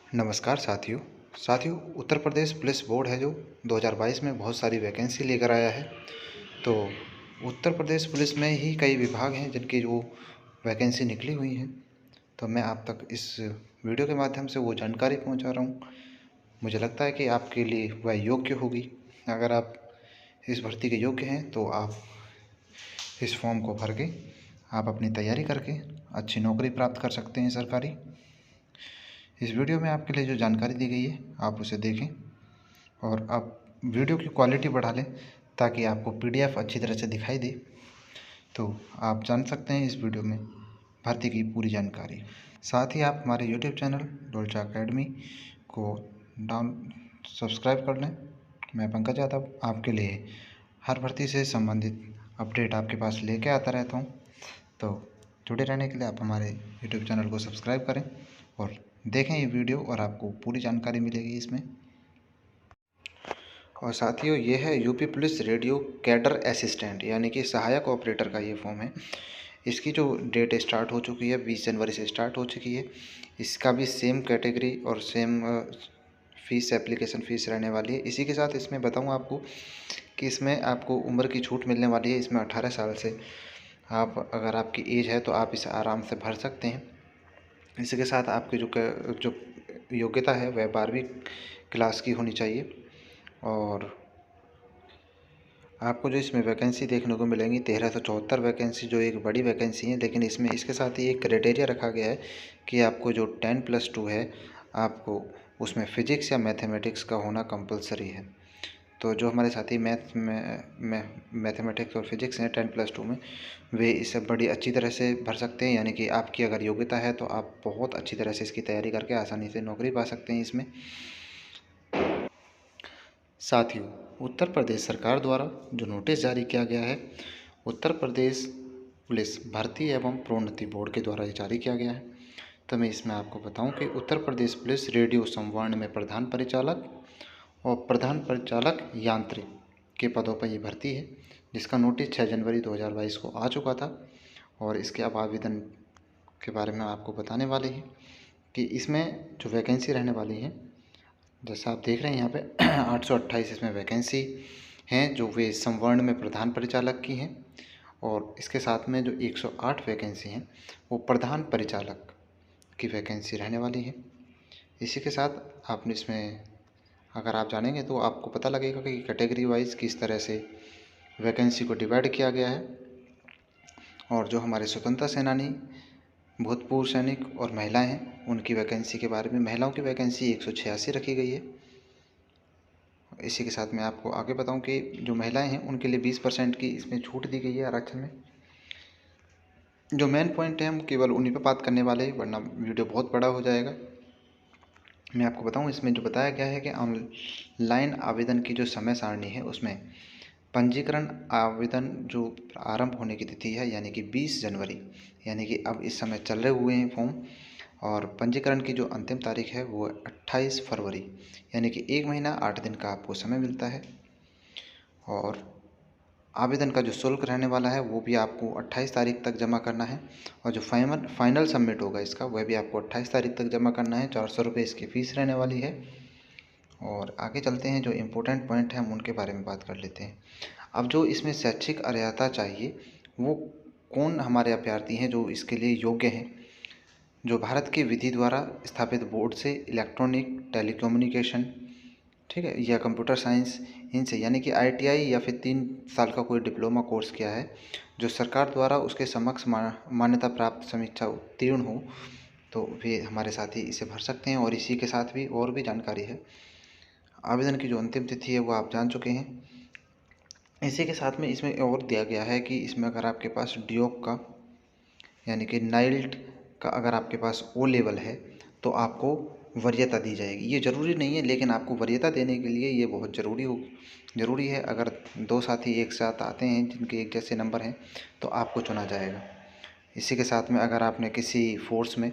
नमस्कार साथियों Uttar Pradesh police board है जो 2022 में बहुत सारी वैकेंसी लेकर आया है। तो उत्तर प्रदेश पुलिस में ही कई विभाग हैं जिनकी जो वैकेंसी निकली हुई हैं, तो मैं आप तक इस वीडियो के माध्यम से वो जानकारी पहुंचा रहा हूं। मुझे लगता है कि आपके लिए वह योग्य होगी। अगर आप इस भर्ती के योग्य हैं तो आप इस फॉर्म को भर के आप अपनी तैयारी करके अच्छी नौकरी प्राप्त कर सकते हैं सरकारी। इस वीडियो में आपके लिए जो जानकारी दी गई है आप उसे देखें और आप वीडियो की क्वालिटी बढ़ा लें ताकि आपको पीडीएफ अच्छी तरह से दिखाई दे, तो आप जान सकते हैं इस वीडियो में भर्ती की पूरी जानकारी। साथ ही आप हमारे यूट्यूब चैनल डोलचा अकेडमी को सब्सक्राइब कर लें। मैं पंकज यादव आपके लिए हर भर्ती से संबंधित अपडेट आपके पास लेके आता रहता हूँ। तो जुड़े रहने के लिए आप हमारे यूट्यूब चैनल को सब्सक्राइब करें और देखें ये वीडियो और आपको पूरी जानकारी मिलेगी इसमें। और साथियों, ये है UP police radio cadre assistant यानी कि सहायक ऑपरेटर का ये फॉर्म है। इसकी जो डेट स्टार्ट हो चुकी है 20 जनवरी से स्टार्ट हो चुकी है। इसका भी सेम कैटेगरी और सेम फीस एप्लीकेशन फ़ीस रहने वाली है। इसी के साथ इसमें बताऊँ आपको कि इसमें आपको उम्र की छूट मिलने वाली है। इसमें 18 साल से आप अगर आपकी एज है तो आप इसे आराम से भर सकते हैं। इसी के साथ आपकी जो योग्यता है वह 12वीं क्लास की होनी चाहिए। और आपको जो इसमें वैकेंसी देखने को मिलेंगी 1374 वैकेंसी, जो एक बड़ी वैकेंसी है। लेकिन इसमें इसके साथ ही एक क्राइटेरिया रखा गया है कि आपको जो 10+2 है आपको उसमें फ़िज़िक्स या मैथमेटिक्स का होना कंपलसरी है। तो जो हमारे साथी मैथमेटिक्स और फिज़िक्स हैं 10+2 में, वे इसे बड़ी अच्छी तरह से भर सकते हैं। यानी कि आपकी अगर योग्यता है तो आप बहुत अच्छी तरह से इसकी तैयारी करके आसानी से नौकरी पा सकते हैं इसमें। साथियों, उत्तर प्रदेश सरकार द्वारा जो नोटिस जारी किया गया है, उत्तर प्रदेश पुलिस भर्ती एवं प्रोन्नति बोर्ड के द्वारा ये जारी किया गया है। तो मैं इसमें आपको बताऊं कि उत्तर प्रदेश पुलिस रेडियो संवर्ण में प्रधान परिचालक और प्रधान परिचालक यांत्रिक के पदों पर ये भर्ती है, जिसका नोटिस 6 जनवरी 2022 को आ चुका था। और इसके अब आवेदन के बारे में आपको बताने वाले हैं कि इसमें जो वैकेंसी रहने वाली है, जैसा आप देख रहे हैं यहाँ पे 828 इसमें वैकेंसी हैं जो वे संवर्ण में प्रधान परिचालक की हैं। और इसके साथ में जो 108 वैकेंसी हैं वो प्रधान परिचालक की वैकेंसी रहने वाली है। इसी के साथ आपने इसमें अगर आप जानेंगे तो आपको पता लगेगा कि कैटेगरी वाइज किस तरह से वैकेंसी को डिवाइड किया गया है। और जो हमारे स्वतंत्रता सेनानी, भूतपूर्व सैनिक और महिलाएं हैं उनकी वैकेंसी के बारे में, महिलाओं की वैकेंसी 186 रखी गई है। इसी के साथ मैं आपको आगे बताऊं कि जो महिलाएं हैं उनके लिए 20% की इसमें छूट दी गई है आरक्षण में। जो मेन पॉइंट है हम केवल उन्हीं पर बात करने वाले हैं, वरना वीडियो बहुत बड़ा हो जाएगा। मैं आपको बताऊं इसमें जो बताया गया है कि ऑनलाइन आवेदन की जो समय सारणी है उसमें पंजीकरण आवेदन जो आरंभ होने की तिथि है यानी कि 20 जनवरी, यानी कि अब इस समय चल रहे हुए हैं फॉर्म। और पंजीकरण की जो अंतिम तारीख है वो 28 फरवरी, यानी कि 1 महीना 8 दिन का आपको समय मिलता है। और आवेदन का जो शुल्क रहने वाला है वो भी आपको 28 तारीख तक जमा करना है। और जो फाइनल सबमिट होगा इसका वह भी आपको 28 तारीख तक जमा करना है। 400 रुपये इसकी फ़ीस रहने वाली है। और आगे चलते हैं, जो इम्पोर्टेंट पॉइंट है हम उनके बारे में बात कर लेते हैं। अब जो इसमें शैक्षिक अर्हता चाहिए वो कौन हमारे अभ्यर्थी हैं जो इसके लिए योग्य हैं, जो भारत की विधि द्वारा स्थापित बोर्ड से इलेक्ट्रॉनिक टेलीकम्युनिकेशन, ठीक है, या कंप्यूटर साइंस, इनसे यानी कि ITI या फिर 3 साल का कोई डिप्लोमा कोर्स किया है, जो सरकार द्वारा उसके समक्ष मान्यता प्राप्त समीक्षा उत्तीर्ण हो, तो वे हमारे साथी इसे भर सकते हैं। और इसी के साथ भी और भी जानकारी है। आवेदन की जो अंतिम तिथि है वो आप जान चुके हैं। इसी के साथ में इसमें और दिया गया है कि इसमें अगर आपके पास डियोक का यानी कि नाइल्ट का अगर आपके पास O लेवल है तो आपको वरीयता दी जाएगी। ये ज़रूरी नहीं है, लेकिन आपको वरीयता देने के लिए ये बहुत ज़रूरी है। अगर 2 साथी एक साथ आते हैं जिनके एक जैसे नंबर हैं तो आपको चुना जाएगा। इसी के साथ में अगर आपने किसी फोर्स में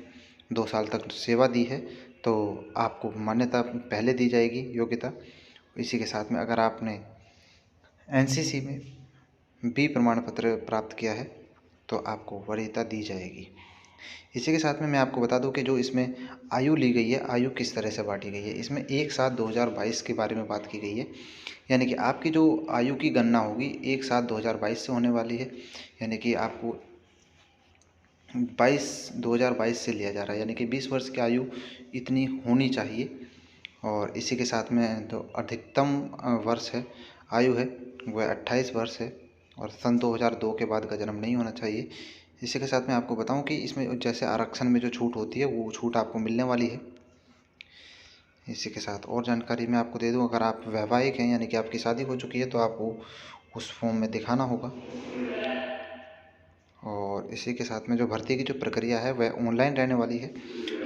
2 साल तक सेवा दी है तो आपको मान्यता पहले दी जाएगी, योग्यता। इसी के साथ में अगर आपने NCC में B प्रमाण पत्र प्राप्त किया है तो आपको वरीयता दी जाएगी। इसी के साथ में मैं आपको बता दूं कि जो इसमें आयु ली गई है, आयु किस तरह से बांटी गई है। इसमें 1/7/2022 के बारे में बात की गई है, यानी कि आपकी जो आयु की गणना होगी 1/7/2022 से होने वाली है, यानी कि आपको 2022 से लिया जा रहा है, यानी कि 20 वर्ष की आयु इतनी होनी चाहिए। और इसी के साथ में जो अधिकतम वर्ष है, आयु है, वह 28 वर्ष है और सन 2002 के बाद का जन्म नहीं होना चाहिए। इसी के साथ मैं आपको बताऊं कि इसमें जैसे आरक्षण में जो छूट होती है वो छूट आपको मिलने वाली है। इसी के साथ और जानकारी मैं आपको दे दूं, अगर आप वैवाहिक हैं यानी कि आपकी शादी हो चुकी है तो आपको उस फॉर्म में दिखाना होगा। और इसी के साथ में जो भर्ती की जो प्रक्रिया है वह ऑनलाइन रहने वाली है,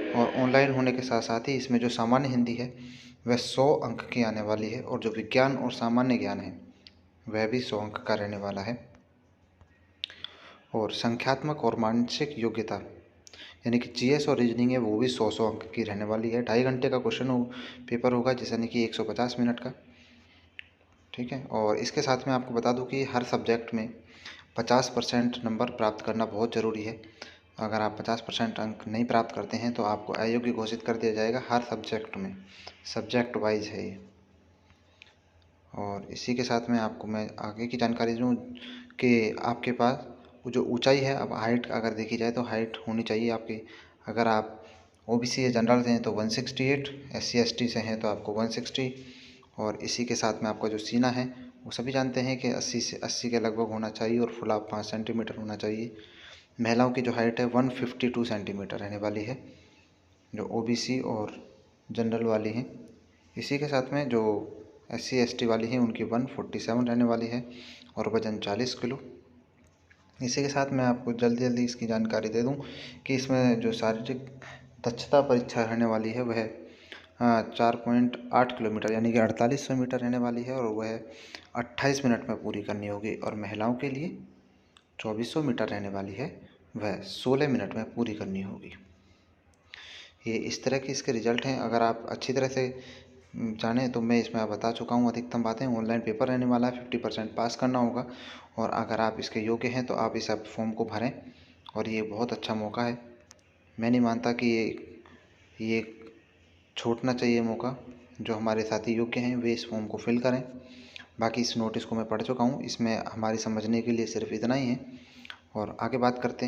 और ऑनलाइन होने के साथ साथ ही इसमें जो सामान्य हिंदी है वह 100 अंक की आने वाली है, और जो विज्ञान और सामान्य ज्ञान है वह भी 100 अंक का रहने वाला है। और संख्यात्मक और मानसिक योग्यता यानी कि जीएस और रीजनिंग है वो भी 100 अंक की रहने वाली है। 2.5 घंटे का क्वेश्चन पेपर होगा, जैसे यानी कि 150 मिनट का, ठीक है। और इसके साथ में आपको बता दूं कि हर सब्जेक्ट में 50% नंबर प्राप्त करना बहुत ज़रूरी है। अगर आप 50% अंक नहीं प्राप्त करते हैं तो आपको अयोग्य घोषित कर दिया जाएगा हर सब्जेक्ट में, सब्जेक्ट वाइज है ये। और इसी के साथ में आपको मैं आगे की जानकारी दूँ कि आपके पास वो जो ऊंचाई है, अब हाइट अगर देखी जाए तो हाइट होनी चाहिए आपकी, अगर आप ओबीसी या जनरल से हैं तो 168, SC ST से हैं तो आपको 160। और इसी के साथ में आपका जो सीना है वो सभी जानते हैं कि 80 के लगभग होना चाहिए, और फुलाव 5 सेंटीमीटर होना चाहिए। महिलाओं की जो हाइट है 152 सेंटीमीटर रहने वाली है, जो ओबीसी और जनरल वाली हैं। इसी के साथ में जो SC ST वाली हैं उनकी 147 रहने वाली है, और वज़न 40 किलो। इसी के साथ मैं आपको जल्दी जल्दी इसकी जानकारी दे दूं कि इसमें जो शारीरिक दक्षता परीक्षा रहने वाली है वह 4.8 किलोमीटर यानी कि 4800 मीटर रहने वाली है, और वह 28 मिनट में पूरी करनी होगी। और महिलाओं के लिए 2400 मीटर रहने वाली है, वह 16 मिनट में पूरी करनी होगी। ये इस तरह के इसके रिजल्ट हैं। अगर आप अच्छी तरह से जानें तो मैं इसमें बता चुका हूँ अधिकतम बातें। ऑनलाइन पेपर रहने वाला है, 50% पास करना होगा, और अगर आप इसके योग्य हैं तो आप इस फॉर्म को भरें, और ये बहुत अच्छा मौका है। मैं नहीं मानता कि ये छूटना चाहिए मौका। जो हमारे साथी योग्य हैं वे इस फॉर्म को फिल करें। बाकी इस नोटिस को मैं पढ़ चुका हूँ, इसमें हमारी समझने के लिए सिर्फ इतना ही है। और आगे बात करते हैं।